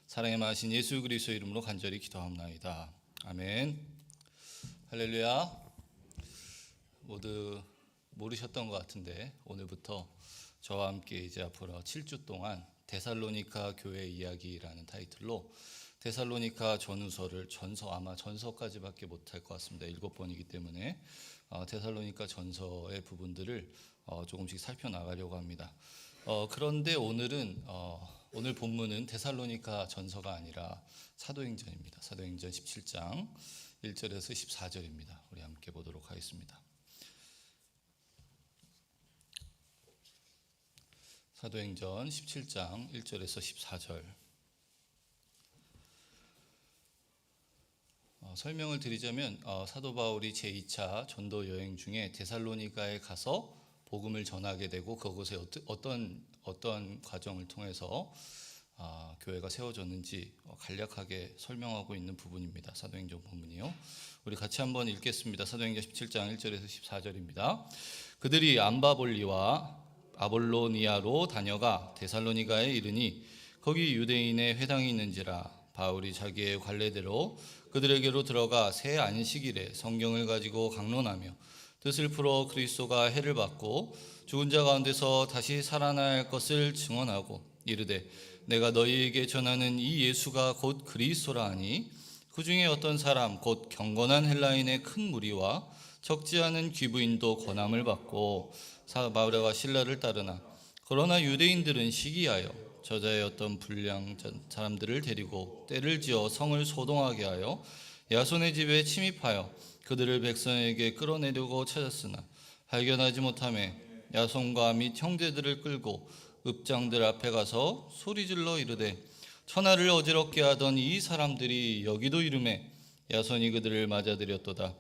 사랑의 마신 예수 그리스도의 이름으로 간절히 기도합나이다. 아멘. 할렐루야. 모두 모르셨던 것 같은데 오늘부터 저와 함께 이제 앞으로 7주 동안 데살로니가 교회 이야기라는 타이틀로 데살로니가 전후서를 아마 전서까지밖에 못할 것 같습니다. 7번이기 때문에 데살로니가 전서의 부분들을 조금씩 살펴나가려고 합니다. 그런데 오늘 본문은 데살로니가 전서가 아니라 사도행전입니다. 사도행전 17장 1절에서 14절입니다. 우리 함께 보도록 하겠습니다. 사도행전 17장 1절에서 14절. 설명을 드리자면 사도 바울이 제2차 전도 여행 중에 데살로니가에 가서 복음을 전하게 되고 그곳에 어떤 과정을 통해서 교회가 세워졌는지 간략하게 설명하고 있는 부분입니다. 사도행전 본문이요. 우리 같이 한번 읽겠습니다. 사도행전 17장 1절에서 14절입니다. 그들이 암바볼리와 아볼로니아로 다녀가 데살로니가에 이르니 거기 유대인의 회당이 있는지라 바울이 자기의 관례대로 그들에게로 들어가 새 안식일에 성경을 가지고 강론하며 뜻을 풀어 그리스도가 해를 받고 죽은 자 가운데서 다시 살아날 것을 증언하고 이르되 내가 너희에게 전하는 이 예수가 곧 그리스도라 하니 그 중에 어떤 사람 곧 경건한 헬라인의 큰 무리와 적지 않은 귀부인도 권함을 받고 바울과 실라를 따르나 그러나 유대인들은 시기하여 저자의 어떤 불량 사람들을 데리고 때를 지어 성을 소동하게 하여 야손의 집에 침입하여 그들을 백성에게 끌어내려고 찾았으나 발견하지 못하며 야손과 및 형제들을 끌고 읍장들 앞에 가서 소리질러 이르되 천하를 어지럽게 하던 이 사람들이 여기도 이르매 야손이 그들을 맞아들였도다.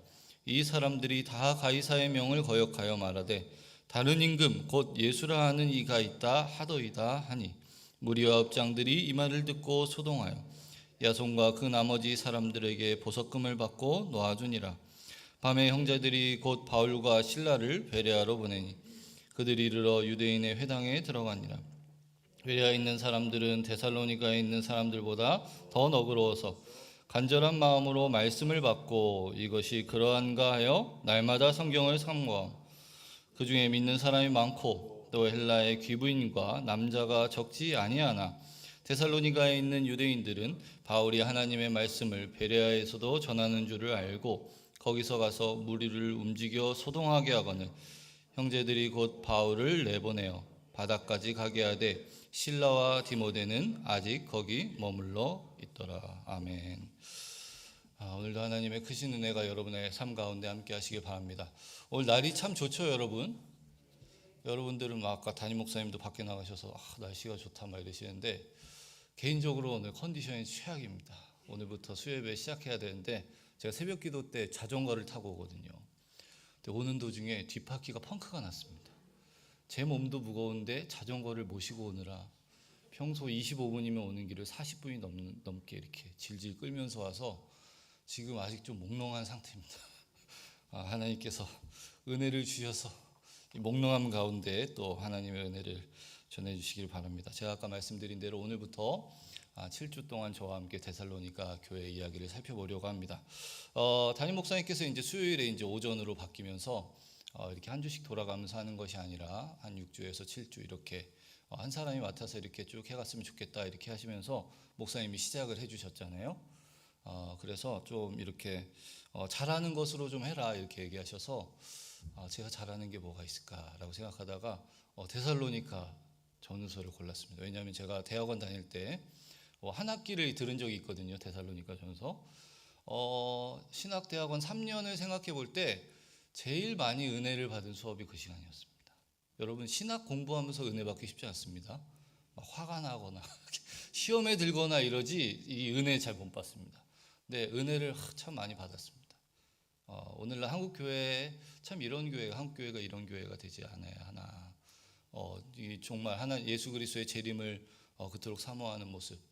이 사람들이 다 가이사의 명을 거역하여 말하되 다른 임금 곧 예수라 하는 이가 있다 하더이다 하니 무리와 읍장들이 이 말을 듣고 소동하여 야손과 그 나머지 사람들에게 보석금을 받고 놓아주니라. 밤에 형제들이 곧 바울과 실라를 베레아로 보내니 그들이 이르러 유대인의 회당에 들어가니라. 베레아에 있는 사람들은 데살로니가에 있는 사람들보다 더 너그러워서 간절한 마음으로 말씀을 받고 이것이 그러한가 하여 날마다 성경을 삼고하고 그 중에 믿는 사람이 많고 또 헬라의 귀부인과 남자가 적지 아니하나 데살로니가에 있는 유대인들은 바울이 하나님의 말씀을 베레아에서도 전하는 줄을 알고 거기서 가서 무리를 움직여 소동하게 하거늘 형제들이 곧 바울을 내보내어 바다까지 가게 하되 실라와 디모데는 아직 거기 머물러 있더라. 아멘. 오늘도 하나님의 크신 은혜가 여러분의 삶 가운데 함께 하시길 바랍니다. 오늘 날이 참 좋죠, 여러분. 여러분들은 아까 담임 목사님도 밖에 나가셔서 날씨가 좋다 막 이러시는데 개인적으로 오늘 컨디션이 최악입니다. 오늘부터 수요예배 시작해야 되는데 제가 새벽 기도 때 자전거를 타고 오거든요. 근데 오는 도중에 뒷바퀴가 펑크가 났습니다. 제 몸도 무거운데 자전거를 모시고 오느라 평소 25분이면 오는 길을 40분이 넘게 이렇게 질질 끌면서 와서 지금 아직 좀 몽롱한 상태입니다. 하나님께서 은혜를 주셔서 이 몽롱함 가운데 또 하나님의 은혜를 전해주시길 바랍니다. 제가 아까 말씀드린 대로 오늘부터 7주 동안 저와 함께 데살로니가 교회 이야기를 살펴보려고 합니다. 담임 목사님께서 이제 수요일에 이제 오전으로 바뀌면서 이렇게 한 주씩 돌아가면서 하는 것이 아니라 한 6주에서 7주 이렇게 한 사람이 맡아서 이렇게 쭉 해갔으면 좋겠다 이렇게 하시면서 목사님이 시작을 해주셨잖아요. 그래서 좀 이렇게 잘하는 것으로 좀 해라 이렇게 얘기하셔서 제가 잘하는 게 뭐가 있을까라고 생각하다가 데살로니가 전후서를 골랐습니다. 왜냐하면 제가 대학원 다닐 때 한 학기를 들은 적이 있거든요. 데살로니가 전서. 신학대학원 3년을 생각해 볼 때 제일 많이 은혜를 받은 수업이 그 시간이었습니다. 여러분 신학 공부하면서 은혜 받기 쉽지 않습니다. 막 화가 나거나 시험에 들거나 이러지 이 은혜 잘 못 받습니다. 근데 은혜를 참 많이 받았습니다. 오늘날 한국교회 참 이런 교회가 한국교회가 이런 교회가 되지 않아야 하나. 정말 하나 예수 그리스도의 재림을 그토록 사모하는 모습.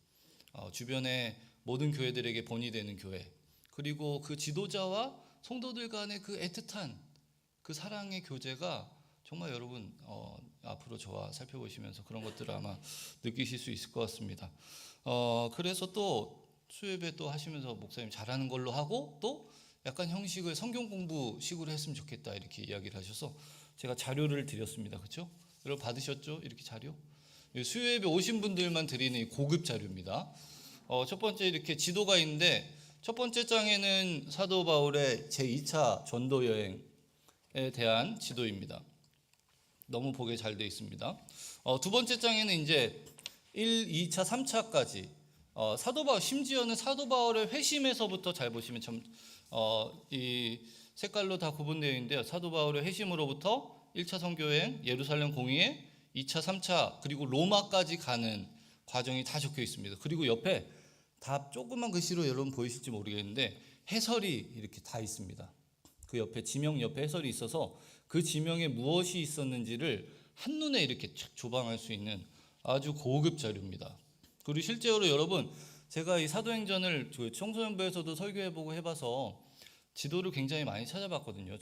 주변의 모든 교회들에게 본이 되는 교회. 그리고 그 지도자와 성도들 간의 그 애틋한 그 사랑의 교제가 정말 여러분 앞으로 저와 살펴보시면서 그런 것들을 아마 느끼실 수 있을 것 같습니다. 그래서 또 수요예배 또 하시면서 목사님 잘하는 걸로 하고 또 약간 형식을 성경 공부식으로 했으면 좋겠다 이렇게 이야기를 하셔서 제가 자료를 드렸습니다. 그렇죠? 여러분 받으셨죠? 이렇게 자료? 수요예배 오신 분들만 드리는 이 고급 자료입니다. 첫 번째 이렇게 지도가 있는데 첫 번째 장에는 사도 바울의 제2차 전도 여행에 대한 지도입니다. 너무 보기에 잘 되어 있습니다. 두 번째 장에는 이제 1, 2차, 3차까지 사도 바울, 심지어는 사도 바울의 회심에서부터 잘 보시면 이 색깔로 다 구분되어 있는데요. 사도 바울의 회심으로부터 1차 선교여행, 예루살렘 공의회, 2차, 3차 그리고 로마까지 가는 과정이 다 적혀 있습니다. 그리고 옆에 다 조그만 글씨로 여러분 보이실지 모르겠는데 해설이 이렇게 다 있습니다. 그 옆에 지명 옆에 해설이 있어서 그 지명에 무엇이 있었는지를 한눈에 이렇게 착 조방할 수 있는 아주 고급 자료입니다. 그리고 실제로 여러분 제가 이 사도행전을 청소년부에서도 설교해보고 해봐서 지도를 굉장히 많이 찾아봤거든요.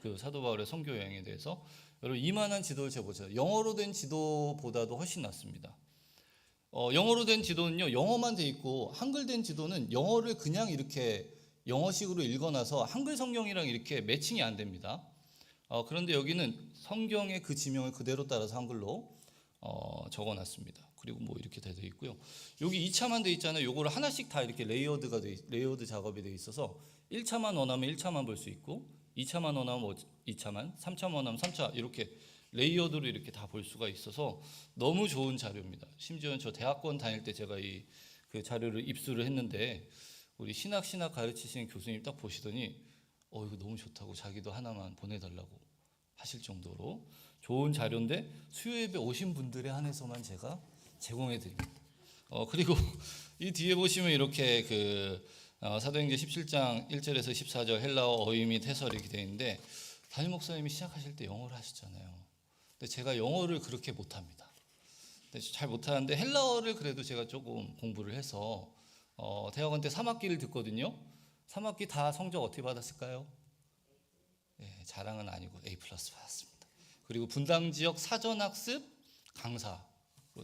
그 사도 바울의 선교 여행에 대해서 여러분 이만한 지도를 제가 보세요. 영어로 된 지도보다도 훨씬 낫습니다. 영어로 된 지도는요 영어만 돼 있고 한글 된 지도는 영어를 그냥 이렇게 영어식으로 읽어놔서 한글 성경이랑 이렇게 매칭이 안 됩니다. 그런데 여기는 성경의 그 지명을 그대로 따라서 한글로 적어놨습니다. 그리고 뭐 이렇게 되어 있고요. 여기 2차만 돼 있잖아요. 요거를 하나씩 다 이렇게 레이어드 작업이 돼 있어서 1차만 원하면 1차만 볼 수 있고 2차만 원하면 2차만, 3차만 원하면 3차 이렇게 레이어드로 이렇게 다 볼 수가 있어서 너무 좋은 자료입니다. 심지어는 저 대학원 다닐 때 제가 그 자료를 입수를 했는데 우리 신학 가르치시는 교수님 딱 보시더니 이거 너무 좋다고 자기도 하나만 보내달라고 하실 정도로 좋은 자료인데 수요예배 오신 분들에 한해서만 제가 제공해 드립니다. 그리고 이 뒤에 보시면 이렇게 사도행전 17장 1절에서 14절 헬라어 어휘 및 해설이 이렇게 되어 있는데 담임 목사님이 시작하실 때 영어를 하시잖아요. 근데 제가 영어를 그렇게 못합니다. 잘 못하는데 헬라어를 그래도 제가 조금 공부를 해서 대학원 때 3학기를 듣거든요. 3학기 다 성적 어떻게 받았을까요? 네, 자랑은 아니고 A+ 받았습니다. 그리고 분당 지역 사전학습 강사로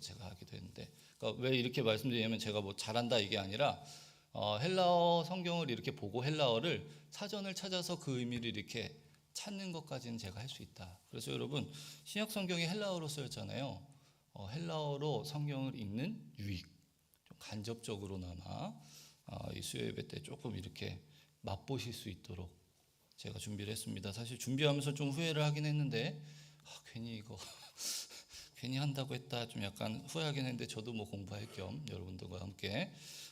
제가 하기도 했는데 그러니까 왜 이렇게 말씀드리냐면 제가 뭐 잘한다 이게 아니라 헬라어 성경을 이렇게 보고 헬라어를 사전을 찾아서 그 의미를 이렇게 찾는 것까지는 제가 할 수 있다. 그래서 여러분 신약 성경이 헬라어로 쓰였잖아요. 헬라어로 성경을 읽는 유익 좀 간접적으로나마 이 수요예배 때 조금 이렇게 맛보실 수 있도록 제가 준비를 했습니다. 사실 준비하면서 좀 후회를 하긴 했는데 괜히 이거 괜히 한다고 했다 좀 약간 후회하긴 했는데 저도 뭐 공부할 겸 여러분들과 함께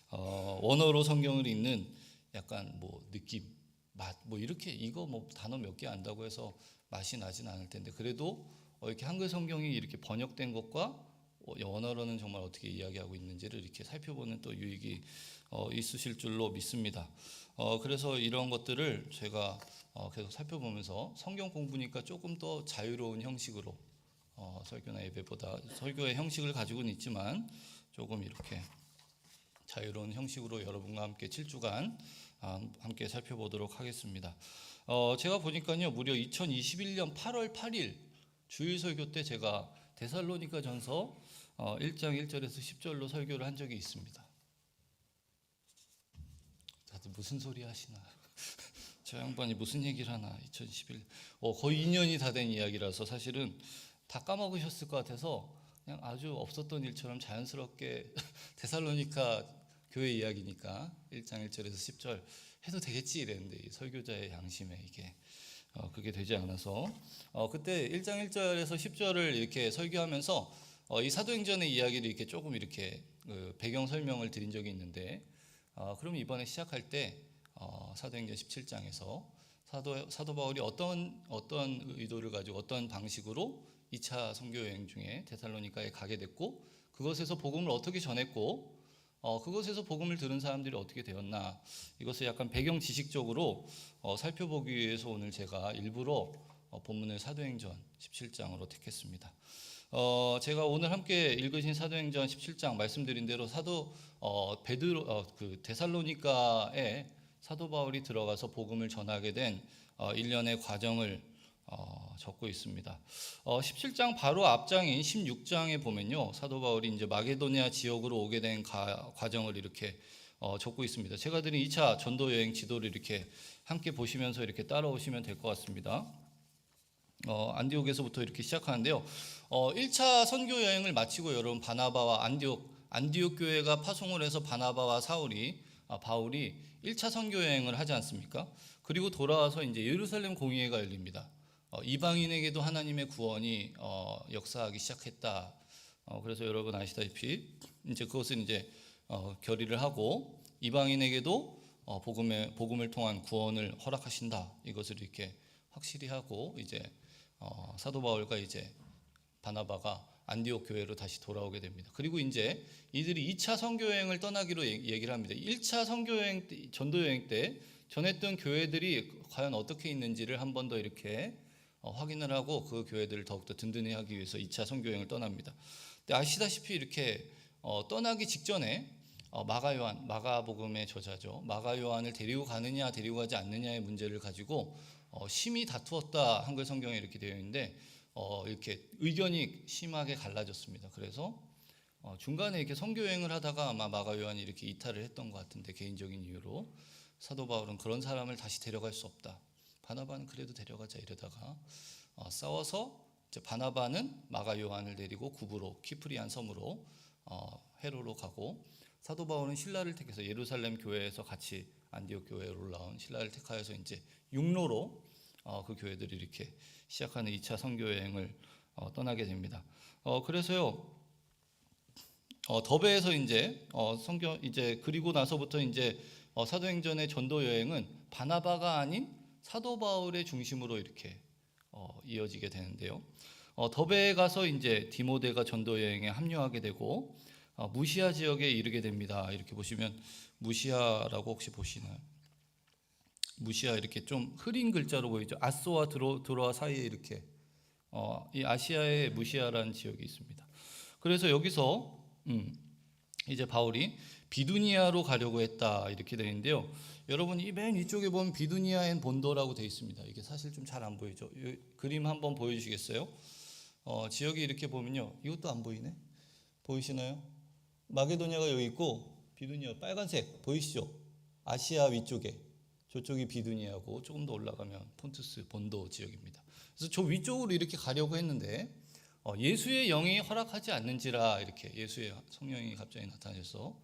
원어로 성경을 읽는 약간 뭐 느낌, 맛 뭐 이렇게 이거 뭐 단어 몇 개 안다고 해서 맛이 나진 않을 텐데 그래도 이렇게 한글 성경이 이렇게 번역된 것과 원어로는 정말 어떻게 이야기하고 있는지를 이렇게 살펴보는 또 유익이 있으실 줄로 믿습니다. 그래서 이런 것들을 제가 계속 살펴보면서 성경 공부니까 조금 더 자유로운 형식으로 설교나 예배보다 설교의 형식을 가지고는 있지만 조금 이렇게 자유로운 형식으로 여러분과 함께 7주간 함께 살펴보도록 하겠습니다. 제가 보니까요 무려 2021년 8월 8일 주일 설교 때 제가 데살로니가 전서 1장 1절에서 10절로 설교를 한 적이 있습니다. 다들 무슨 소리 하시나 저 양반이 무슨 얘기를 하나 2011 거의 2년이 다 된 이야기라서 사실은 다 까먹으셨을 것 같아서 그냥 아주 없었던 일처럼 자연스럽게 데살로니가 교회 이야기니까 1장 1절에서 10절 해도 되겠지 이랬는데 이 설교자의 양심에 이게 그게 되지 않아서 그때 1장 1절에서 10절을 이렇게 설교하면서 이 사도행전의 이야기를 이렇게 조금 이렇게 배경 설명을 드린 적이 있는데 그럼 이번에 시작할 때 사도행전 17장에서 사도 바울이 어떤 의도를 가지고 어떤 방식으로 2차 선교 여행 중에 데살로니가에 가게 됐고 그것에서 복음을 어떻게 전했고 그것에서 복음을 들은 사람들이 어떻게 되었나 이것을 약간 배경 지식적으로 살펴보기 위해서 오늘 제가 일부러 본문을 사도행전 17장으로 택했습니다. 제가 오늘 함께 읽으신 사도행전 17장 말씀드린 대로 데살로니가에 사도 바울이 들어가서 복음을 전하게 된 일련의 과정을 적고 있습니다. 17장 바로 앞장인 16장에 보면요, 사도 바울이 이제 마게도니아 지역으로 오게 된 과정을 이렇게 적고 있습니다. 제가 드린 2차 전도 여행 지도를 이렇게 함께 보시면서 이렇게 따라오시면 될 것 같습니다. 안디옥에서부터 이렇게 시작하는데요. 1차 선교 여행을 마치고 여러분 바나바와 안디옥 교회가 파송을 해서 바나바와 바울이 1차 선교 여행을 하지 않습니까? 그리고 돌아와서 이제 예루살렘 공의회가 열립니다. 이방인에게도 하나님의 구원이 역사하기 시작했다. 그래서 여러분 아시다시피 이제 그것은 이제 결의를 하고 이방인에게도 복음을 통한 구원을 허락하신다. 이것을 이렇게 확실히 하고 이제 사도 바울과 이제 바나바가 안디옥 교회로 다시 돌아오게 됩니다. 그리고 이제 이들이 2차 선교 여행을 떠나기로 얘기를 합니다. 1차 선교 여행 전도 여행 때 전했던 교회들이 과연 어떻게 있는지를 한 번 더 이렇게 확인을 하고 그 교회들을 더욱더 든든히 하기 위해서 2차 선교 여행을 떠납니다. 근데 아시다시피 이렇게 떠나기 직전에 마가복음의 저자죠. 마가 요한을 데리고 가느냐 데리고 가지 않느냐의 문제를 가지고 심히 다투었다. 한글 성경에 이렇게 되어 있는데 이렇게 의견이 심하게 갈라졌습니다. 그래서 중간에 이렇게 선교 여행을 하다가 아마 마가 요한이 이렇게 이탈을 했던 것 같은데, 개인적인 이유로 사도 바울은 그런 사람을 다시 데려갈 수 없다. 바나바는 그래도 데려가자 이러다가 싸워서 이제 바나바는 마가 요한을 데리고 구부로 키프리안 섬으로 헤로로 가고, 사도 바울은 신라를 택해서 예루살렘 교회에서 같이 안디옥 교회로 올라온 신라를 택하여서 이제 육로로 그 교회들이 이렇게 시작하는 2차 선교 여행을 떠나게 됩니다. 그래서요, 더베에서 이제 그리고 나서부터 이제 사도행전의 전도 여행은 바나바가 아닌 사도 바울의 중심으로 이렇게 이어지게 되는데요. 더베에 가서 이제 디모데가 전도 여행에 합류하게 되고 무시아 지역에 이르게 됩니다. 이렇게 보시면 무시아라고 혹시 보시나요? 무시아 이렇게 좀 흐린 글자로 보이죠. 아소와 드로아 사이에 이렇게 이 아시아의 무시아라는 지역이 있습니다. 그래서 여기서 이제 바울이 비두니아로 가려고 했다 이렇게 되어 있는데요. 여러분 이 맨 위쪽에 보면 비두니아엔 본도라고 되어 있습니다. 이게 사실 좀 잘 안 보이죠. 이 그림 한번 보여주시겠어요? 지역이 이렇게 보면요. 이것도 안 보이네. 보이시나요? 마게도니아가 여기 있고 비두니아 빨간색 보이시죠? 아시아 위쪽에 저쪽이 비두니아고 조금 더 올라가면 폰투스 본도 지역입니다. 그래서 저 위쪽으로 이렇게 가려고 했는데 예수의 영이 허락하지 않는지라 이렇게 예수의 성령이 갑자기 나타나셔서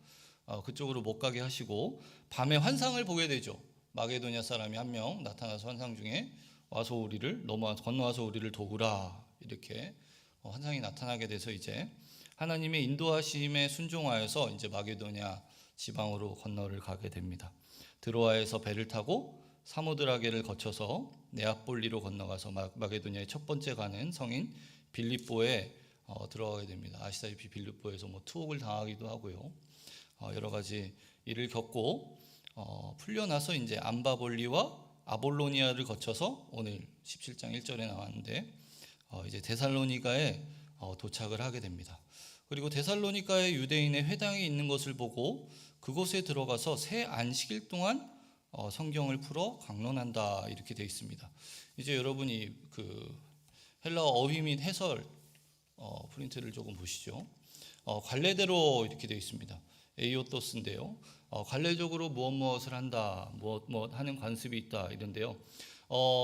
그쪽으로 못 가게 하시고 밤에 환상을 보게 되죠. 마게도니아 사람이 한 명 나타나서 환상 중에 건너와서 우리를 도우라 이렇게 환상이 나타나게 돼서 이제 하나님의 인도하심에 순종하여서 이제 마게도니아 지방으로 건너를 가게 됩니다. 드로아에서 배를 타고 사모드라게를 거쳐서 네아폴리로 건너가서 마게도니아의 첫 번째 가는 성인 빌립보에 들어가게 됩니다. 아시다시피 빌립보에서 투옥을 당하기도 하고요. 여러 가지 일을 겪고 풀려나서 이제 암바볼리와 아볼로니아를 거쳐서 오늘 17장 1절에 나왔는데 이제 데살로니가에 도착을 하게 됩니다. 그리고 데살로니가에 유대인의 회당이 있는 것을 보고 그곳에 들어가서 새 안식일 동안 성경을 풀어 강론한다 이렇게 되어 있습니다. 이제 여러분이 그 헬라어 어휘 및 해설 프린트를 조금 보시죠. 관례대로 이렇게 되어 있습니다. 에이오토스인데요. 관례적으로 무엇을 한다, 무엇 하는 관습이 있다 이런데요.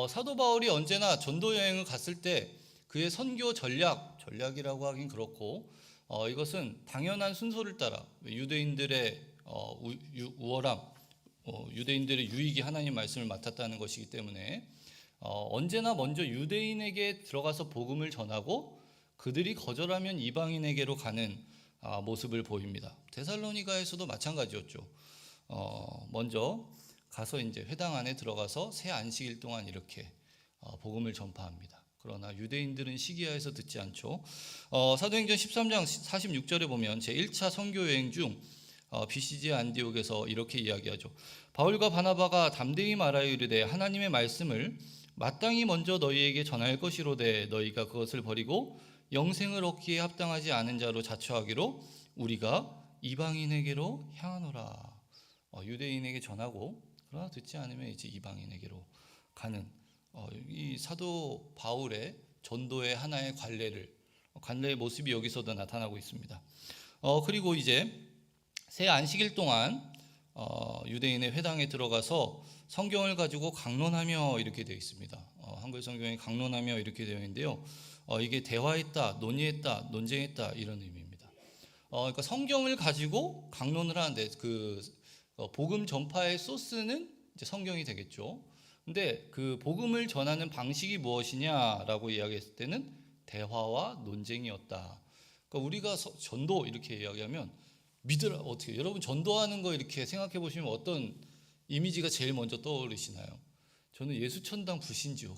사도 바울이 언제나 전도 여행을 갔을 때 그의 선교 전략이라고 하긴 그렇고 이것은 당연한 순서를 따라 유대인들의 우월함, 유대인들의 유익이 하나님 말씀을 맡았다는 것이기 때문에 언제나 먼저 유대인에게 들어가서 복음을 전하고 그들이 거절하면 이방인에게로 가는 모습을 보입니다. 데살로니가에서도 마찬가지였죠. 먼저 가서 이제 회당 안에 들어가서 새 안식일 동안 이렇게 복음을 전파합니다. 그러나 유대인들은 시기하여서 듣지 않죠. 사도행전 13장 46절에 보면 제1차 선교 여행 중 비시지 안디옥에서 이렇게 이야기하죠. 바울과 바나바가 담대히 말하여 이르되 하나님의 말씀을 마땅히 먼저 너희에게 전할 것이로되 너희가 그것을 버리고 영생을 얻기에 합당하지 않은 자로 자처하기로 우리가 이방인에게로 향하노라. 유대인에게 전하고 그러나 듣지 않으면 이제 이방인에게로 가는 이 사도 바울의 전도의 하나의 관례의 모습이 여기서도 나타나고 있습니다. 그리고 이제 새 안식일 동안 유대인의 회당에 들어가서 성경을 가지고 강론하며 이렇게 되어 있습니다. 한글 성경에 강론하며 이렇게 되어 있는데요. 이게 대화했다, 논의했다, 논쟁했다 이런 의미입니다. 그러니까 성경을 가지고 강론을 하는데 복음 전파의 소스는 이제 성경이 되겠죠. 근데 그 복음을 전하는 방식이 무엇이냐라고 이야기했을 때는 대화와 논쟁이었다. 그러니까 우리가 전도 이렇게 이야기하면 믿으라 어떻게 여러분 전도하는 거 이렇게 생각해 보시면 어떤 이미지가 제일 먼저 떠오르시나요? 저는 예수천당 불신지옥.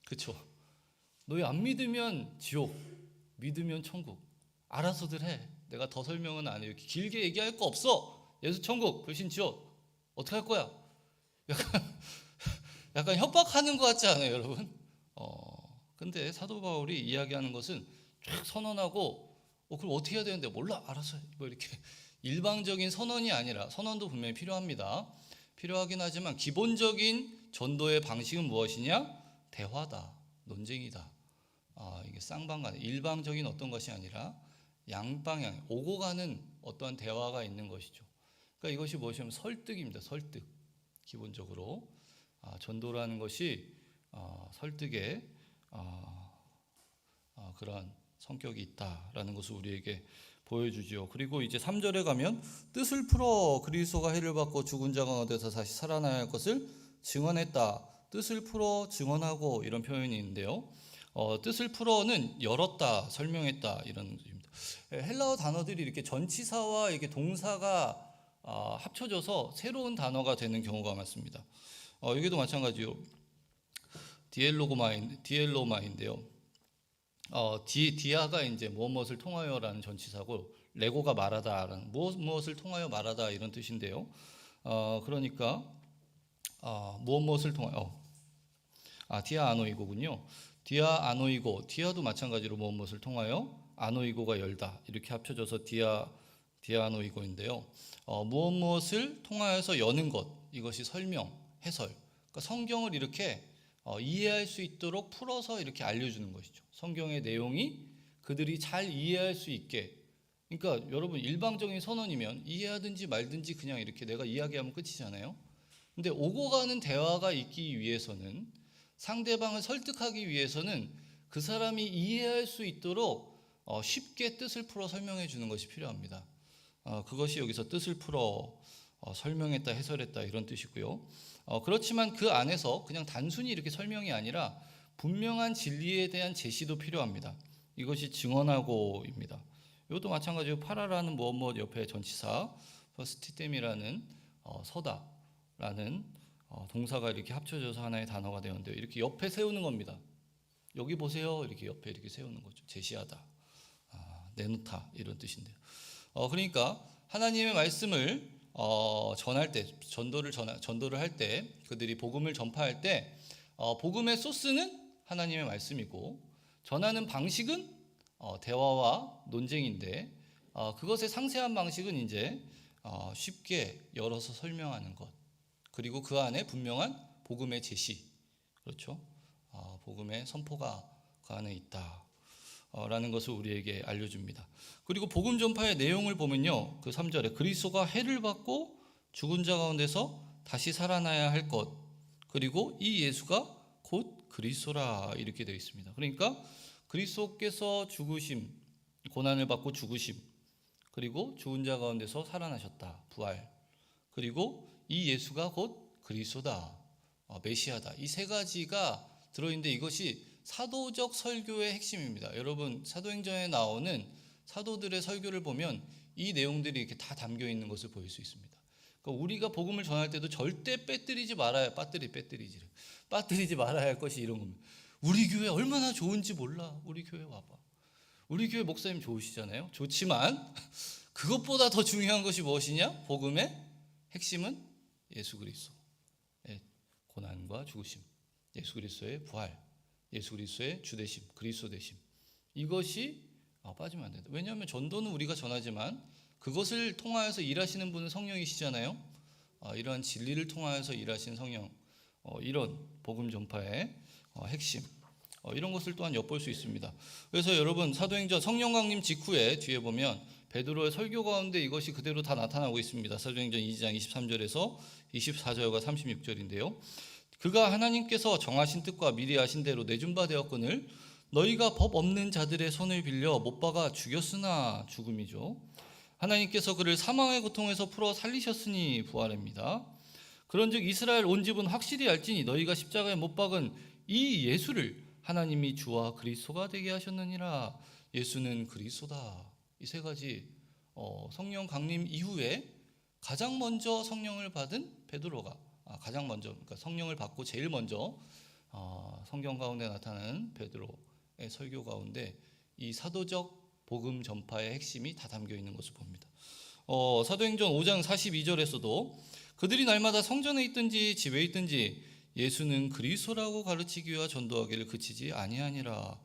그렇죠? 너희 안 믿으면 지옥, 믿으면 천국. 알아서들 해. 내가 더 설명은 안 해요. 길게 얘기할 거 없어. 예수천국, 불신지옥. 어떻게 할 거야? 약간 협박하는 것 같지 않아요, 여러분? 근데 사도 바울이 이야기하는 것은 쫙 선언하고 그럼 어떻게 해야 되는데 몰라 알아서 해. 뭐 이렇게 일방적인 선언이 아니라 선언도 분명히 필요합니다. 필요하긴 하지만 기본적인 전도의 방식은 무엇이냐? 대화다, 논쟁이다. 이게 쌍방간 일방적인 어떤 것이 아니라 양방향 오고 가는 어떠한 대화가 있는 것이죠. 그러니까 이것이 무엇이냐면 설득입니다. 설득. 기본적으로 전도라는 것이 설득의 그러한 성격이 있다라는 것을 우리에게 보여주죠. 그리고 이제 3절에 가면 뜻을 풀어 그리스도가 해를 받고 죽은 자 가운데서 다시 살아나야 할 것을 증언했다. 뜻을 풀어 증언하고 이런 표현이 있는데요. 뜻을 풀어는 열었다, 설명했다 이런 의미입니다. 헬라어 단어들이 이렇게 전치사와 이렇게 동사가 합쳐져서 새로운 단어가 되는 경우가 많습니다. 여기도 마찬가지요. 디엘로마인데요. 디아가 이제 무엇을 통하여라는 전치사고 레고가 말하다라는 무엇을 통하여 말하다 이런 뜻인데요. 그러니까 무엇을 통하여 디아 아노이고군요. 디아 아노이고 디아도 마찬가지로 무엇을 통하여 아노이고가 열다 이렇게 합쳐져서 디아 아노이고인데요. 무엇을 통하여서 여는 것 이것이 설명 해설. 그러니까 성경을 이렇게 이해할 수 있도록 풀어서 이렇게 알려주는 것이죠. 성경의 내용이 그들이 잘 이해할 수 있게. 그러니까 여러분 일방적인 선언이면 이해하든지 말든지 그냥 이렇게 내가 이야기하면 끝이잖아요. 근데 오고 가는 대화가 있기 위해서는 상대방을 설득하기 위해서는 그 사람이 이해할 수 있도록 쉽게 뜻을 풀어 설명해 주는 것이 필요합니다. 그것이 여기서 뜻을 풀어 설명했다, 해설했다 이런 뜻이고요. 그렇지만 그 안에서 그냥 단순히 이렇게 설명이 아니라 분명한 진리에 대한 제시도 필요합니다. 이것이 증언하고입니다. 이것도 마찬가지로 파라라는 무엇 옆에 전치사, 스티템이라는 서다라는 동사가 이렇게 합쳐져서 하나의 단어가 되었는데요. 이렇게 옆에 세우는 겁니다. 여기 보세요. 이렇게 옆에 이렇게 세우는 거죠. 제시하다, 내놓다 이런 뜻인데요. 그러니까 하나님의 말씀을 전할 때 전도를 할 때 그들이 복음을 전파할 때 복음의 소스는 하나님의 말씀이고 전하는 방식은 대화와 논쟁인데 그것의 상세한 방식은 이제 쉽게 열어서 설명하는 것 그리고 그 안에 분명한 복음의 제시 그렇죠? 복음의 선포가 그 안에 있다. 라는 것을 우리에게 알려줍니다. 그리고 복음 전파의 내용을 보면요. 그 3절에 그리스도가 해를 받고 죽은 자 가운데서 다시 살아나야 할 것 그리고 이 예수가 곧 그리스도라 이렇게 되어 있습니다. 그러니까 그리스도께서 죽으심, 고난을 받고 죽으심 그리고 죽은 자 가운데서 살아나셨다. 부활 그리고 이 예수가 곧 그리스도다. 메시아다. 이 세 가지가 들어있는데 이것이 사도적 설교의 핵심입니다. 여러분 사도행전에 나오는 사도들의 설교를 보면 이 내용들이 이렇게 다 담겨 있는 것을 보일 수 있습니다. 그러니까 우리가 복음을 전할 때도 절대 빠뜨리지 말아야 빠뜨리지 말아야 할 것이 이런 겁니다. 우리 교회 얼마나 좋은지 몰라. 우리 교회 와봐. 우리 교회 목사님 좋으시잖아요. 좋지만 그것보다 더 중요한 것이 무엇이냐? 복음의 핵심은 예수 그리스도의 고난과 죽으심, 예수 그리스도의 부활. 예수 그리스도의 주되심, 그리스도 되심 이것이 빠지면 안 된다. 왜냐하면 전도는 우리가 전하지만 그것을 통하여서 일하시는 분은 성령이시잖아요. 이러한 진리를 통하여서 일하시는 성령 이런 복음 전파의 핵심, 이런 것을 또한 엿볼 수 있습니다. 그래서 여러분 사도행전 성령 강림 직후에 뒤에 보면 베드로의 설교 가운데 이것이 그대로 다 나타나고 있습니다. 사도행전 2장 23절에서 24절과 36절인데요. 그가 하나님께서 정하신 뜻과 미리 하신 대로 내준 바 되었거늘 너희가 법 없는 자들의 손을 빌려 못 박아 죽였으나 죽음이죠. 하나님께서 그를 사망의 고통에서 풀어 살리셨으니 부활입니다. 그런즉 이스라엘 온 집은 확실히 알지니 너희가 십자가에 못 박은 이 예수를 하나님이 주와 그리스도가 되게 하셨느니라. 예수는 그리스도다. 이 세 가지 성령 강림 이후에 가장 먼저 성령을 받은 베드로가 가장 먼저, 그러니까 성령을 받고 제일 먼저 성경 가운데 나타나는 베드로의 설교 가운데 이 사도적 복음 전파의 핵심이 다 담겨 있는 것을 봅니다. 사도행전 5장 42절에서도 그들이 날마다 성전에 있든지 집에 있든지 예수는 그리스도라고 가르치기와 전도하기를 그치지 아니하니라.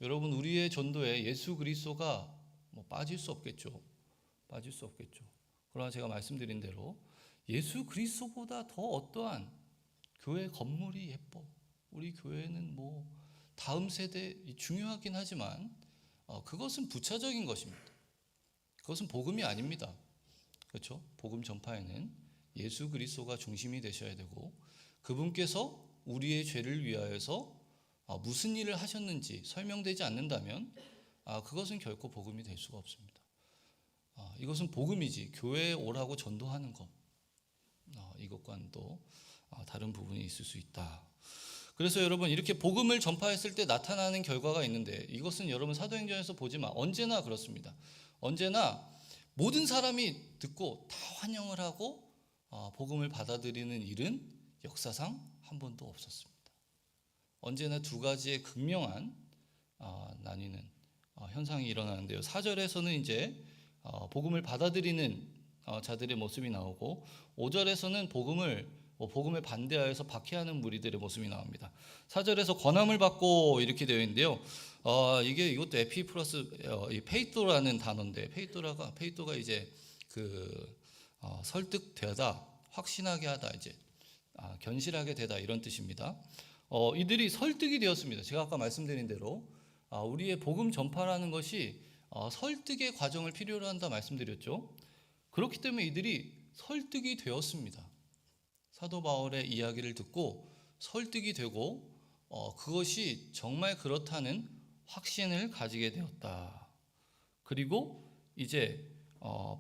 여러분 우리의 전도에 예수 그리스도가 빠질 수 없겠죠. 빠질 수 없겠죠. 그러나 제가 말씀드린 대로 예수 그리스도보다 더 어떠한 교회 건물이 예뻐. 우리 교회는 다음 세대 중요하긴 하지만 그것은 부차적인 것입니다. 그것은 복음이 아닙니다. 그렇죠? 복음 전파에는 예수 그리스도가 중심이 되셔야 되고 그분께서 우리의 죄를 위하여서 무슨 일을 하셨는지 설명되지 않는다면 그것은 결코 복음이 될 수가 없습니다. 이것은 복음이지 교회에 오라고 전도하는 것 이것과는 또 다른 부분이 있을 수 있다. 그래서 여러분 이렇게 복음을 전파했을 때 나타나는 결과가 있는데 이것은 여러분 사도행전에서 보지만 언제나 그렇습니다. 언제나 모든 사람이 듣고 다 환영을 하고 복음을 받아들이는 일은 역사상 한 번도 없었습니다. 언제나 두 가지의 극명한 나뉘는 현상이 일어나는데요. 4절에서는 이제 복음을 받아들이는 자들의 모습이 나오고 5절에서는 복음을 반대하여서 박해하는 무리들의 모습이 나옵니다. 4절에서 권함을 받고 이렇게 되어 있는데요. 이것도 에피 플러스 페이토라는 단어인데 페이토가 이제 설득되다, 확신하게 하다, 이제 견실하게 되다 이런 뜻입니다. 이들이 설득이 되었습니다. 제가 아까 말씀드린 대로 우리의 복음 전파라는 것이 설득의 과정을 필요로 한다 말씀드렸죠. 그렇기 때문에 이들이 설득이 되었습니다. 사도 바울의 이야기를 듣고 설득이 되고 그것이 정말 그렇다는 확신을 가지게 되었다. 그리고 이제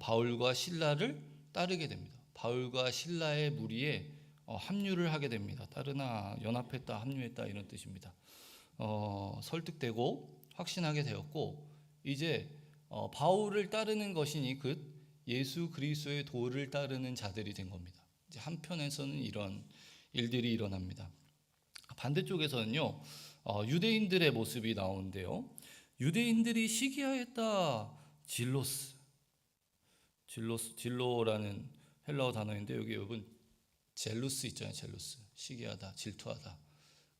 바울과 실라를 따르게 됩니다. 바울과 실라의 무리에 합류를 하게 됩니다. 따르나 연합했다, 합류했다 이런 뜻입니다. 설득되고 확신하게 되었고 이제 바울을 따르는 것이니 그 예수 그리스도의 도를 따르는 자들이 된 겁니다. 이제 한편에서는 이런 일들이 일어납니다. 반대쪽에서는요 유대인들의 모습이 나오는데요. 유대인들이 시기하였다. 진로라는 헬라어 단어인데 여기 여러분 젤루스 있잖아요. 젤루스 시기하다, 질투하다.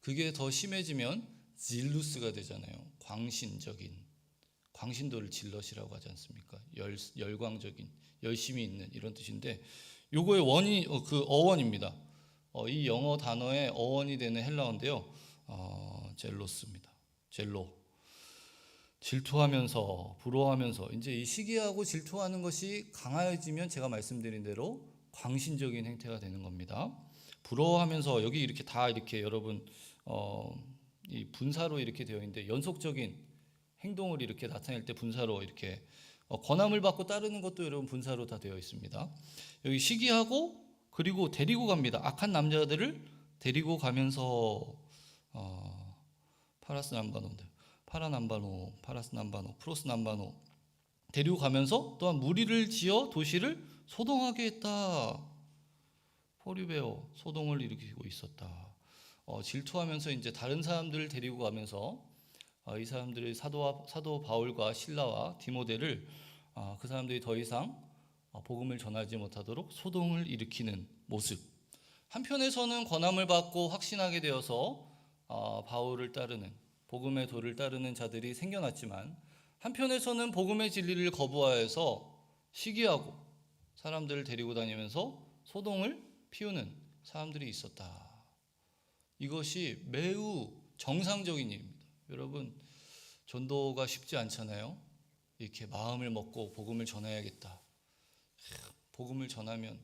그게 더 심해지면 질루스가 되잖아요. 광신도를 질럿이라고 하지 않습니까? 열광적인, 열심히 있는 이런 뜻인데 요거의 원이 그 어원입니다. 이 영어 단어의 어원이 되는 헬라어인데요. 젤로스입니다. 젤로. 질투하면서 부러워하면서 이제 이 시기하고 질투하는 것이 강해지면 제가 말씀드린 대로 광신적인 행태가 되는 겁니다. 부러워하면서 여기 이렇게 다 이렇게 여러분 이 분사로 이렇게 되어 있는데 연속적인 행동을 이렇게 나타낼 때 분사로 이렇게 권함을 받고 따르는 것도 여러분 분사로 다 되어 있습니다. 여기 시기하고 그리고 데리고 갑니다. 악한 남자들을 데리고 가면서 파라스 남바노, 프로스 남바노 데리고 가면서 또한 무리를 지어 도시를 소동하게 했다. 포리베오 소동을 일으키고 있었다. 질투하면서 이제 다른 사람들을 데리고 가면서 이 사람들이 사도 바울과 실라와 디모데를 그 사람들이 더 이상 복음을 전하지 못하도록 소동을 일으키는 모습. 한편에서는 권함을 받고 확신하게 되어서 바울을 따르는 복음의 도를 따르는 자들이 생겨났지만 한편에서는 복음의 진리를 거부하여서 시기하고 사람들을 데리고 다니면서 소동을 피우는 사람들이 있었다. 이것이 매우 정상적인 일입니다. 여러분, 전도가 쉽지 않잖아요. 이렇게 마음을 먹고 복음을 전해야겠다. 복음을 전하면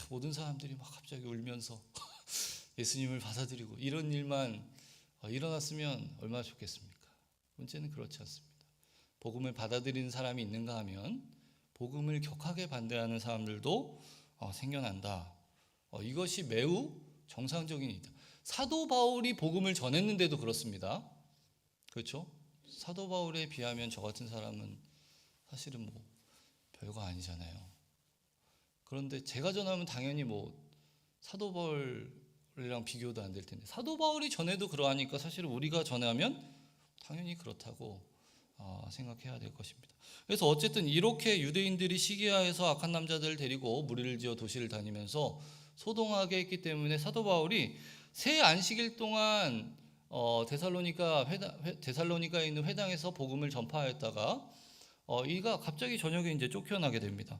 모든 사람들이 막 갑자기 울면서 예수님을 받아들이고 이런 일만 일어났으면 얼마나 좋겠습니까? 문제는 그렇지 않습니다. 복음을 받아들이는 사람이 있는가 하면 복음을 격하게 반대하는 사람들도 생겨난다. 이것이 매우 정상적인 일이다. 사도 바울이 복음을 전했는데도 그렇습니다. 그렇죠? 사도 바울에 비하면 저 같은 사람은 사실은 뭐 별거 아니잖아요. 그런데 제가 전하면 당연히 뭐 사도 바울이랑 비교도 안 될 텐데, 사도 바울이 전해도 그러하니까 사실은 우리가 전하면 당연히 그렇다고 생각해야 될 것입니다. 그래서 어쨌든 이렇게 유대인들이 시기하에서 악한 남자들을 데리고 무리를 지어 도시를 다니면서 소동하게 했기 때문에 사도 바울이 새 안식일 동안 데살로니가에 있는 회당에서 복음을 전파하였다가 이가 갑자기 저녁에 이제 쫓겨나게 됩니다.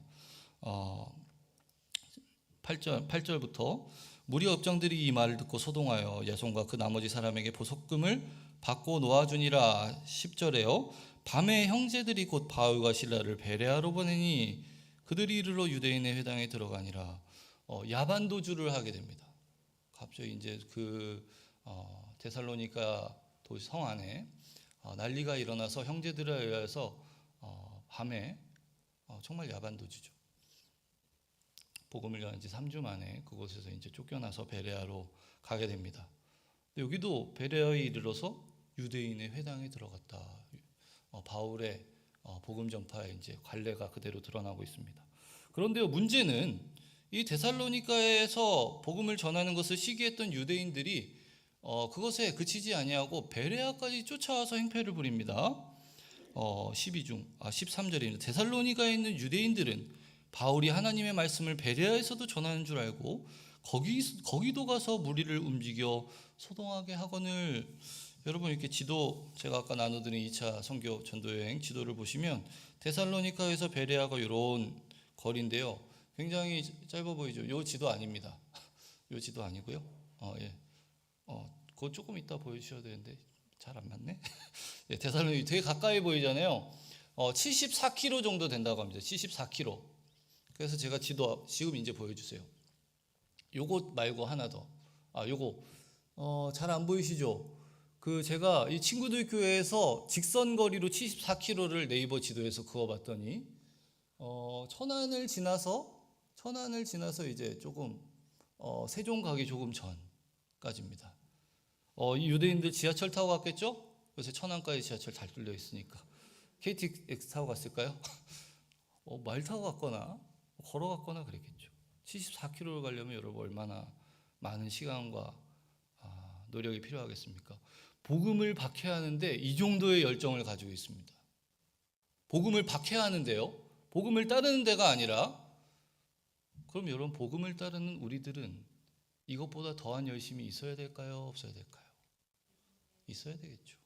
8절부터 무리 업장들이 이 말을 듣고 소동하여 야손과 그 나머지 사람에게 보석금을 받고 놓아주니라. 10절에요. 밤에 형제들이 곧 바울과 실라를 베레아로 보내니 그들이 이르러 유대인의 회당에 들어가니라. 야반도주를 하게 됩니다. 갑자기 이제 데살로니가 도시 성 안에 난리가 일어나서 형제들에 의해서 밤에 정말 야반도주죠. 복음을 전한 지 3주 만에 그곳에서 이제 쫓겨나서 베레아로 가게 됩니다. 여기도 베레아에 이르러서 유대인의 회당에 들어갔다. 바울의 복음 전파의 이제 관례가 그대로 드러나고 있습니다. 그런데요, 문제는 이 데살로니가에서 복음을 전하는 것을 시기했던 유대인들이 그것에 그치지 아니하고 베레아까지 쫓아와서 행패를 부립니다. 13절입니다. 데살로니가에 있는 유대인들은 바울이 하나님의 말씀을 베레아에서도 전하는 줄 알고 거기도 가서 무리를 움직여 소동하게 하거늘. 여러분, 이렇게 지도, 제가 아까 나눠드린 2차 선교 전도여행 지도를 보시면 데살로니가에서 베레아가 이런 거리인데요, 굉장히 짧아 보이죠. 이 지도 아닙니다. 이 지도 아니고요. 예. 그거 조금 이따 보여주셔야 되는데 잘 안 맞네. 예, 데살로니가 되게 가까이 보이잖아요. 74km 정도 된다고 합니다. 74km. 그래서 제가 지도 지금 이제 보여주세요. 요것 말고 하나 더. 요거 잘 안 보이시죠? 제가 이 친구들 교회에서 직선 거리로 74km를 네이버 지도에서 그어봤더니 천안을 지나서 이제 조금 세종 가기 조금 전까지입니다. 이 유대인들 지하철 타고 갔겠죠? 요새 천안까지 지하철 잘 뚫려 있으니까. KTX 타고 갔을까요? 말 타고 갔거나 걸어갔거나 그랬겠죠. 74km를 가려면 여러분 얼마나 많은 시간과 노력이 필요하겠습니까? 복음을 박해하는데 이 정도의 열정을 가지고 있습니다. 복음을 박해하는데요, 복음을 따르는 데가 아니라, 그럼 여러분, 복음을 따르는 우리들은 이것보다 더한 열심이 있어야 될까요? 없어야 될까요? 있어야 되겠죠.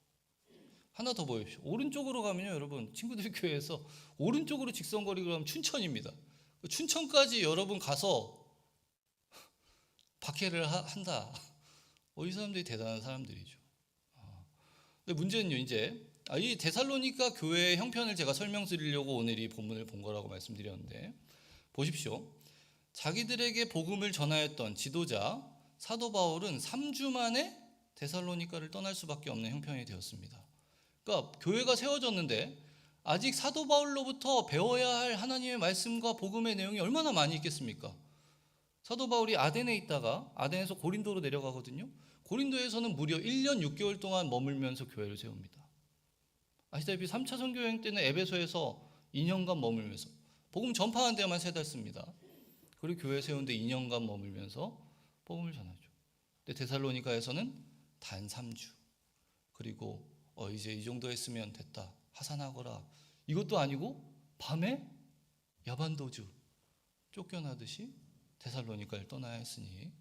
하나 더 보십시오. 오른쪽으로 가면요, 여러분, 친구들 교회에서 오른쪽으로 직선거리로 가면 춘천입니다. 춘천까지 여러분 가서 박해를 한다. 이 사람들이 대단한 사람들이죠. 근데 문제는요, 이제 이 데살로니가 교회의 형편을 제가 설명드리려고 오늘 이 본문을 본 거라고 말씀드렸는데, 보십시오. 자기들에게 복음을 전하였던 지도자 사도 바울은 3주 만에 데살로니가를 떠날 수밖에 없는 형편이 되었습니다. 그러니까 교회가 세워졌는데 아직 사도 바울로부터 배워야 할 하나님의 말씀과 복음의 내용이 얼마나 많이 있겠습니까? 사도 바울이 아덴에 있다가 아덴에서 고린도로 내려가거든요. 고린도에서는 무려 1년 6개월 동안 머물면서 교회를 세웁니다. 아시다시피 3차 선교여행 때는 에베소에서 2년간 머물면서 복음 전파하는 데만 3달 씁니다. 그리고 교회 세운 데 2년간 머물면서 복음을 전하죠. 근데 데살로니가에서는 단 3주. 그리고 이제 이 정도 했으면 됐다, 하산하거라, 이것도 아니고 밤에 야반도주 쫓겨나듯이 데살로니가를 떠나야 했으니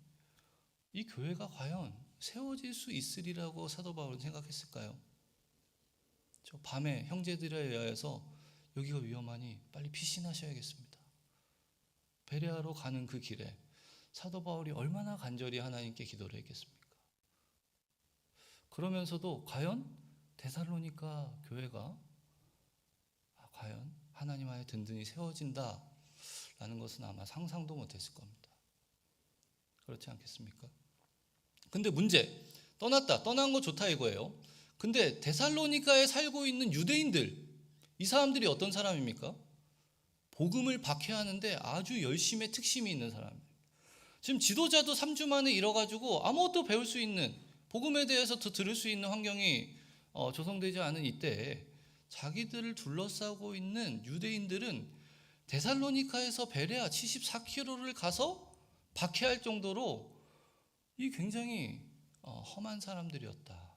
이 교회가 과연 세워질 수 있으리라고 사도 바울은 생각했을까요? 저 밤에 형제들에 의해서 여기가 위험하니 빨리 피신하셔야겠습니다. 베레아로 가는 그 길에 사도 바울이 얼마나 간절히 하나님께 기도를 했겠습니까? 그러면서도 과연 데살로니가 교회가 과연 하나님 안에 든든히 세워진다라는 것은 아마 상상도 못했을 겁니다. 그렇지 않겠습니까? 근데 문제, 떠난 거 좋다 이거예요. 근데 데살로니가에 살고 있는 유대인들, 이 사람들이 어떤 사람입니까? 복음을 박해하는데 아주 열심의 특심이 있는 사람이에요. 지금 지도자도 3주 만에 잃어가지고 아무것도 배울 수 있는, 복음에 대해서 더 들을 수 있는 환경이 조성되지 않은 이때에 자기들을 둘러싸고 있는 유대인들은 데살로니카에서 베레아 74km를 가서 박해할 정도로 이 굉장히 험한 사람들이었다,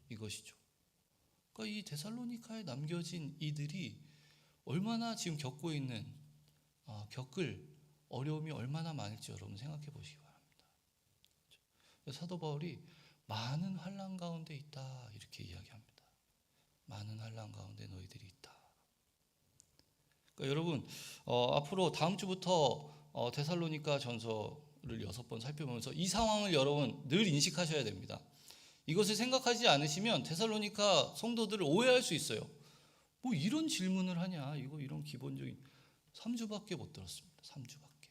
이것이죠. 그러니까 이 데살로니카에 남겨진 이들이 얼마나 지금 겪고 있는 겪을 어려움이 얼마나 많을지 여러분 생각해 보시기 바랍니다. 사도 바울이 많은 환난 가운데 있다 이렇게 이야기합니다. 많은 환난 가운데 너희들이 있다. 그러니까 여러분 앞으로 다음 주부터 데살로니가 전서를 6번 살펴보면서 이 상황을 여러분 늘 인식하셔야 됩니다. 이것을 생각하지 않으시면 데살로니가 성도들을 오해할 수 있어요. 뭐 이런 질문을 하냐, 이런 기본적인. 3주밖에 못 들었습니다. 3주밖에.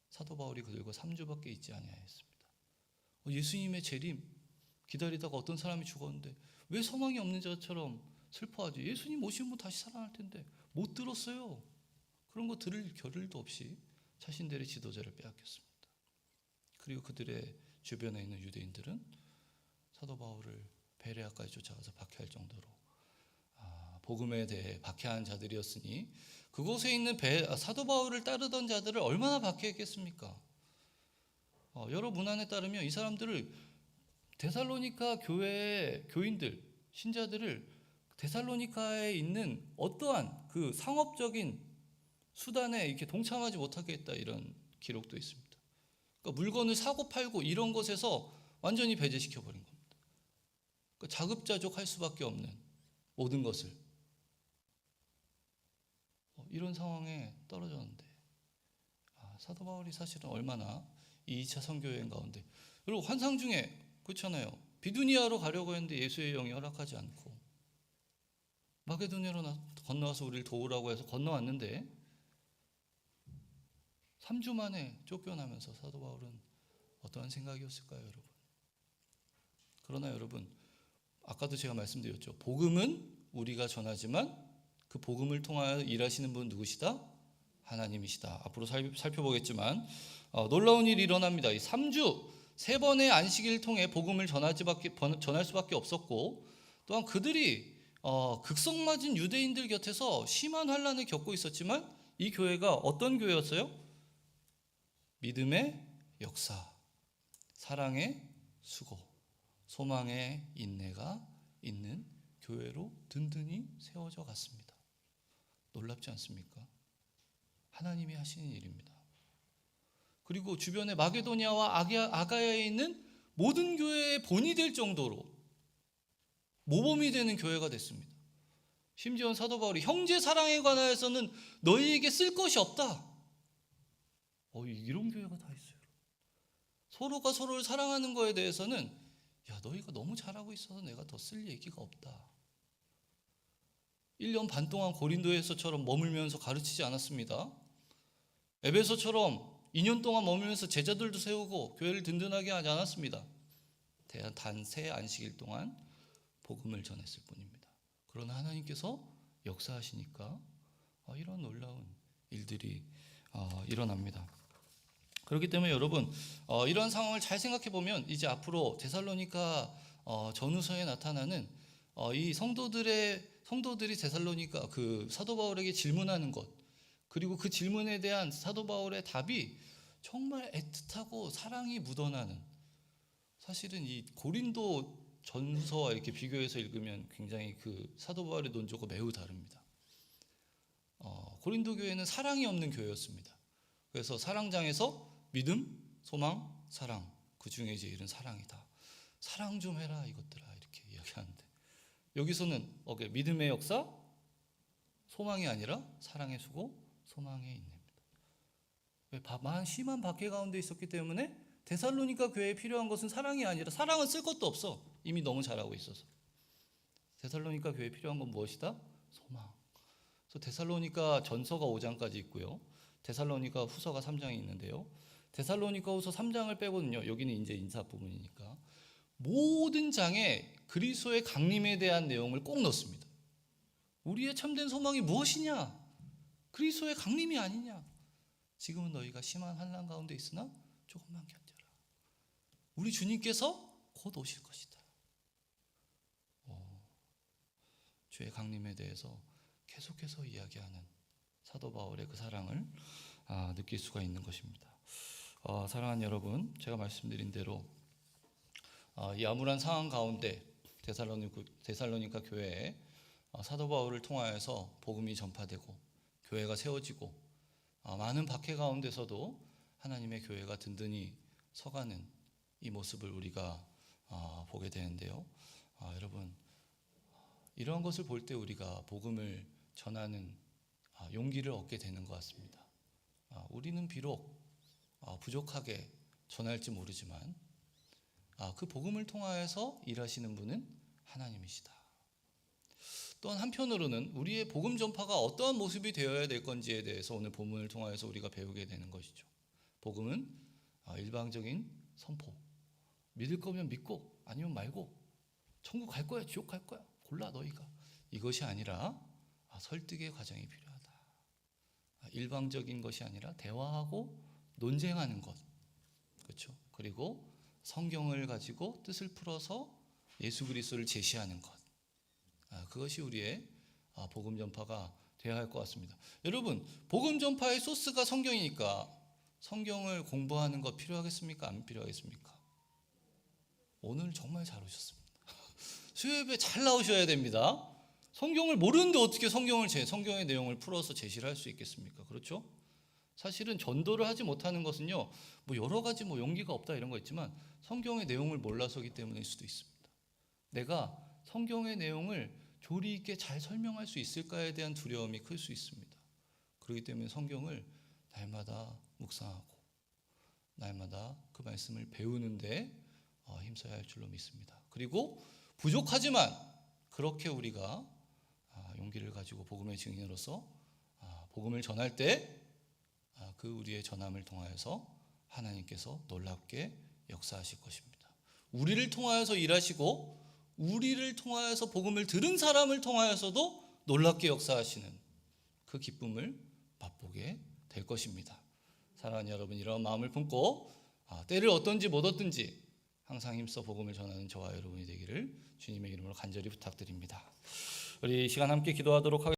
사도 바울이 그들과 3주밖에 있지 아니하였습니다. 예수님의 재림 기다리다가 어떤 사람이 죽었는데 왜 소망이 없는 자처럼 슬퍼하지? 예수님 오시면 다시 살아날 텐데 못 들었어요. 그런 거 들을 겨를도 없이 자신들의 지도자를 빼앗겼습니다. 그리고 그들의 주변에 있는 유대인들은 사도 바울을 베레아까지 쫓아가서 박해할 정도로 복음에 대해 박해한 자들이었으니 그곳에 있는 사도 바울을 따르던 자들을 얼마나 박해했겠습니까? 여러 문안에 따르면 이 사람들을 데살로니가 교회의 교인들, 신자들을 데살로니카에 있는 어떠한 그 상업적인 수단에 이렇게 동참하지 못하게 했다, 이런 기록도 있습니다. 그러니까 물건을 사고 팔고 이런 것에서 완전히 배제시켜 버린 겁니다. 그러니까 자급자족할 수밖에 없는 모든 것을 이런 상황에 떨어졌는데 사도 바울이 사실은 얼마나 이 2차 선교 여행 가운데, 여러분 환상 중에 그렇잖아요. 비두니아로 가려고 했는데 예수의 영이 허락하지 않고 마게도냐로 건너와서 우리를 도우라고 해서 건너왔는데 3주 만에 쫓겨나면서 사도 바울은 어떠한 생각이었을까요, 여러분? 그러나 여러분, 아까도 제가 말씀드렸죠. 복음은 우리가 전하지만 그 복음을 통하여 일하시는 분 누구시다? 하나님이시다. 앞으로 살펴보겠지만 놀라운 일이 일어납니다. 이 3주 3번의 안식일을 통해 복음을 전할 수밖에 없었고, 또한 그들이 극성맞은 유대인들 곁에서 심한 환난을 겪고 있었지만 이 교회가 어떤 교회였어요? 믿음의 역사, 사랑의 수고, 소망의 인내가 있는 교회로 든든히 세워져 갔습니다. 놀랍지 않습니까? 하나님이 하시는 일입니다. 그리고 주변의 마게도냐와 아가야에 있는 모든 교회의 본이 될 정도로 모범이 되는 교회가 됐습니다. 심지어 사도 바울이 형제 사랑에 관하여서는 너희에게 쓸 것이 없다. 이런 교회가 다 있어요. 서로가 서로를 사랑하는 거에 대해서는 너희가 너무 잘하고 있어서 내가 더 쓸 얘기가 없다. 1년 반 동안 고린도에서처럼 머물면서 가르치지 않았습니다. 에베소처럼 2년 동안 머물면서 제자들도 세우고 교회를 든든하게 하지 않았습니다. 단 3 안식일 동안 복음을 전했을 뿐입니다. 그러나 하나님께서 역사하시니까 이런 놀라운 일들이 일어납니다. 그렇기 때문에 여러분 이런 상황을 잘 생각해 보면 이제 앞으로 데살로니가 전후서에 나타나는 이 성도들이 데살로니가 그 사도 바울에게 질문하는 것, 그리고 그 질문에 대한 사도 바울의 답이 정말 애틋하고 사랑이 묻어나는, 사실은 이 고린도 전서와 이렇게 비교해서 읽으면 굉장히 그 사도 바울의 논조가 매우 다릅니다. 고린도 교회는 사랑이 없는 교회였습니다. 그래서 사랑장에서 믿음, 소망, 사랑, 그 중에 이제 이런 사랑이다. 사랑 좀 해라 이것들아 이렇게 이야기하는데, 여기서는 믿음의 역사, 소망이 아니라 사랑의 수고, 소망의 인내입니다. 왜? 심한 박해 가운데 있었기 때문에 데살로니가 교회에 필요한 것은 사랑이 아니라, 사랑은 쓸 것도 없어. 이미 너무 잘하고 있어서. 데살로니가 교회에 필요한 건 무엇이다? 소망. 그래서 데살로니가 전서가 5장까지 있고요. 데살로니가 후서가 3장이 있는데요. 데살로니가 후서 3장을 빼고는요. 여기는 이제 인사 부분이니까 모든 장에 그리스도의 강림에 대한 내용을 꼭 넣습니다. 우리의 참된 소망이 무엇이냐? 그리스도의 강림이 아니냐? 지금은 너희가 심한 환난 가운데 있으나 조금만 견뎌라. 우리 주님께서 곧 오실 것이다. 주의 강림에 대해서 계속해서 이야기하는 사도 바울의 그 사랑을 느낄 수가 있는 것입니다. 사랑하는 여러분, 제가 말씀드린 대로 이 암울한 상황 가운데 데살로니가 교회에 사도 바울을 통하여서 복음이 전파되고 교회가 세워지고 많은 박해 가운데서도 하나님의 교회가 든든히 서가는 이 모습을 우리가 보게 되는데요. 여러분, 이러한 것을 볼 때 우리가 복음을 전하는 용기를 얻게 되는 것 같습니다. 우리는 비록 부족하게 전할지 모르지만 그 복음을 통하여서 일하시는 분은 하나님이시다. 또한 한편으로는 우리의 복음 전파가 어떠한 모습이 되어야 될 건지에 대해서 오늘 본문을 통하여서 우리가 배우게 되는 것이죠. 복음은 일방적인 선포, 믿을 거면 믿고 아니면 말고, 천국 갈 거야 지옥 갈 거야 골라 너희가, 이것이 아니라 설득의 과정이 필요하다. 일방적인 것이 아니라 대화하고 논쟁하는 것, 그렇죠? 그리고 성경을 가지고 뜻을 풀어서 예수 그리스도를 제시하는 것, 그것이 우리의 복음 전파가 되어야 할 것 같습니다. 여러분, 복음 전파의 소스가 성경이니까 성경을 공부하는 것 필요하겠습니까? 안 필요하겠습니까? 오늘 정말 잘 오셨습니다. 수요예배 잘 나오셔야 됩니다. 성경을 모르는데 어떻게 성경의 내용을 풀어서 제시를 할 수 있겠습니까? 그렇죠? 사실은 전도를 하지 못하는 것은요, 여러 가지 용기가 없다 이런 거 있지만 성경의 내용을 몰라서기 때문일 수도 있습니다. 내가 성경의 내용을 조리 있게 잘 설명할 수 있을까에 대한 두려움이 클 수 있습니다. 그렇기 때문에 성경을 날마다 묵상하고 날마다 그 말씀을 배우는데 힘써야 할 줄로 믿습니다. 그리고 부족하지만 그렇게 우리가 용기를 가지고 복음의 증인으로서 복음을 전할 때 그 우리의 전함을 통하여서 하나님께서 놀랍게 역사하실 것입니다. 우리를 통하여서 일하시고 우리를 통하여서 복음을 들은 사람을 통하여서도 놀랍게 역사하시는 그 기쁨을 맛보게 될 것입니다. 사랑하는 여러분, 이런 마음을 품고 때를 얻든지 못 얻든지 항상 힘써 복음을 전하는 저와 여러분이 되기를 주님의 이름으로 간절히 부탁드립니다. 우리 이 시간 함께 기도하도록 하겠습니다.